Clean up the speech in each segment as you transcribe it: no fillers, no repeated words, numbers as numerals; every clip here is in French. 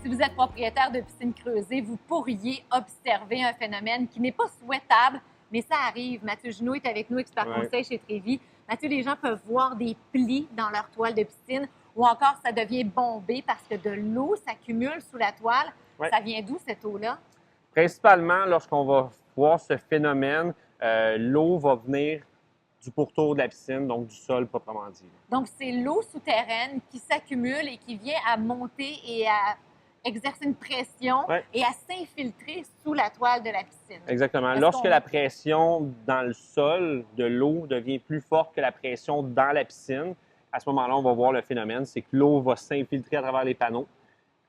Si vous êtes propriétaire de piscine creusée, vous pourriez observer un phénomène qui n'est pas souhaitable, mais ça arrive. Mathieu Junot est avec nous, expert conseil chez Trévi. Mathieu, les gens peuvent voir des plis dans leur toile de piscine ou encore ça devient bombé parce que de l'eau s'accumule sous la toile. Ça vient d'où cette eau-là? Principalement, lorsqu'on va voir ce phénomène, l'eau va venir du pourtour de la piscine, donc du sol proprement dit. Donc, c'est l'eau souterraine qui s'accumule et qui vient à monter et à exercer une pression et à s'infiltrer sous la toile de la piscine. Exactement. Lorsque la pression dans le sol de l'eau devient plus forte que la pression dans la piscine, à ce moment-là, on va voir le phénomène, c'est que l'eau va s'infiltrer à travers les panneaux,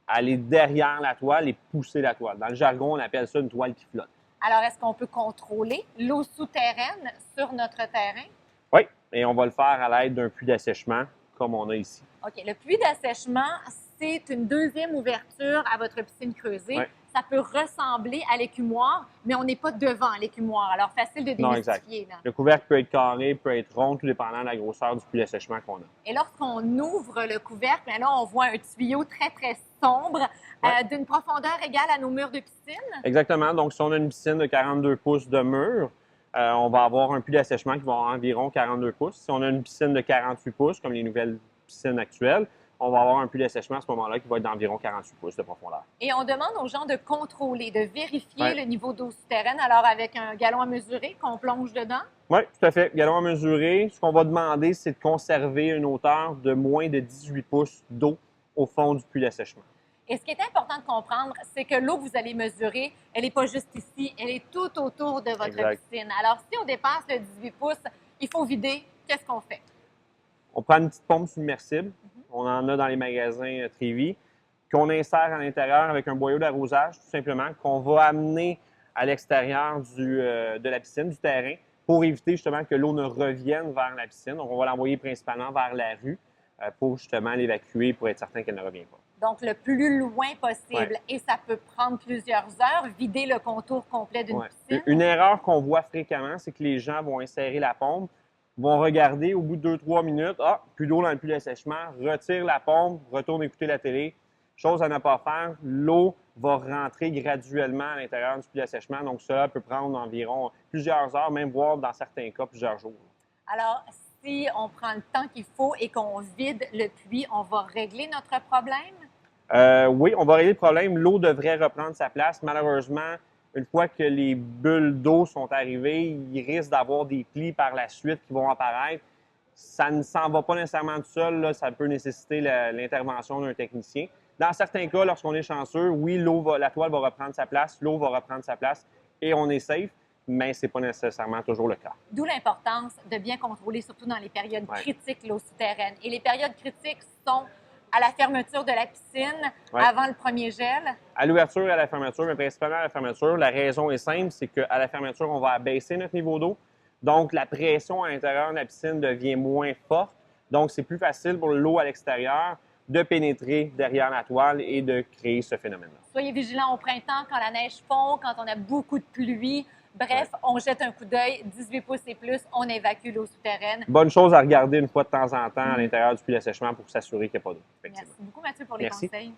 aller derrière la toile et pousser la toile. Dans le jargon, on appelle ça une toile qui flotte. Alors, est-ce qu'on peut contrôler l'eau souterraine sur notre terrain? Oui, et on va le faire à l'aide d'un puits d'assèchement, comme on a ici. OK. Le puits d'assèchement, c'est une deuxième ouverture à votre piscine creusée. Ça peut ressembler à l'écumoire, mais on n'est pas devant l'écumoire. Alors, facile de démystifier. Là. Le couvercle peut être carré, peut être rond, tout dépendant de la grosseur du puits d'assèchement qu'on a. Et lorsqu'on ouvre le couvercle, bien là, on voit un tuyau très, très sombre d'une profondeur égale à nos murs de piscine. Exactement. Donc, si on a une piscine de 42 pouces de mur, on va avoir un puits d'assèchement qui va avoir environ 42 pouces. Si on a une piscine de 48 pouces, comme les nouvelles piscines actuelles, on va avoir un puits d'assèchement à ce moment-là qui va être d'environ 48 pouces de profondeur. Et on demande aux gens de contrôler, de vérifier le niveau d'eau souterraine, alors avec un galon à mesurer qu'on plonge dedans? Oui, tout à fait. Galon à mesurer. Ce qu'on va demander, c'est de conserver une hauteur de moins de 18 pouces d'eau au fond du puits d'assèchement. Et ce qui est important de comprendre, c'est que l'eau que vous allez mesurer, elle n'est pas juste ici, elle est tout autour de votre piscine. Alors, si on dépasse le 18 pouces, il faut vider. Qu'est-ce qu'on fait? On prend une petite pompe submersible. On en a dans les magasins Trévi, qu'on insère à l'intérieur avec un boyau d'arrosage, tout simplement, qu'on va amener à l'extérieur de la piscine, du terrain, pour éviter justement que l'eau ne revienne vers la piscine. Donc, on va l'envoyer principalement vers la rue pour justement l'évacuer, pour être certain qu'elle ne revient pas. Donc, le plus loin possible. Et ça peut prendre plusieurs heures, vider le contour complet d'une piscine. Une erreur qu'on voit fréquemment, c'est que les gens vont insérer la pompe, vont regarder au bout de 2-3 minutes, plus d'eau dans le puits d'assèchement, retire la pompe, retourne écouter la télé. Chose à ne pas faire, l'eau va rentrer graduellement à l'intérieur du puits d'assèchement, donc cela peut prendre environ plusieurs heures, même voire dans certains cas plusieurs jours. Alors, si on prend le temps qu'il faut et qu'on vide le puits, on va régler notre problème? Oui, on va régler le problème. L'eau devrait reprendre sa place. Malheureusement, une fois que les bulles d'eau sont arrivées, il risque d'avoir des plis par la suite qui vont apparaître. Ça ne s'en va pas nécessairement tout seul. Là, ça peut nécessiter l'intervention d'un technicien. Dans certains cas, lorsqu'on est chanceux, oui, la toile va reprendre sa place, l'eau va reprendre sa place et on est safe, mais ce n'est pas nécessairement toujours le cas. D'où l'importance de bien contrôler, surtout dans les périodes critiques, l'eau souterraine. Et les périodes critiques sont à la fermeture de la piscine, avant le premier gel? À l'ouverture et à la fermeture, mais principalement à la fermeture. La raison est simple, c'est qu'à la fermeture, on va abaisser notre niveau d'eau. Donc, la pression à l'intérieur de la piscine devient moins forte. Donc, c'est plus facile pour l'eau à l'extérieur de pénétrer derrière la toile et de créer ce phénomène-là. Soyez vigilants au printemps, quand la neige fond, quand on a beaucoup de pluie. Bref, on jette un coup d'œil, 18 pouces et plus, on évacue l'eau souterraine. Bonne chose à regarder une fois de temps en temps à l'intérieur du puits d'assèchement pour s'assurer qu'il n'y a pas d'eau. Merci beaucoup, Mathieu, pour les conseils.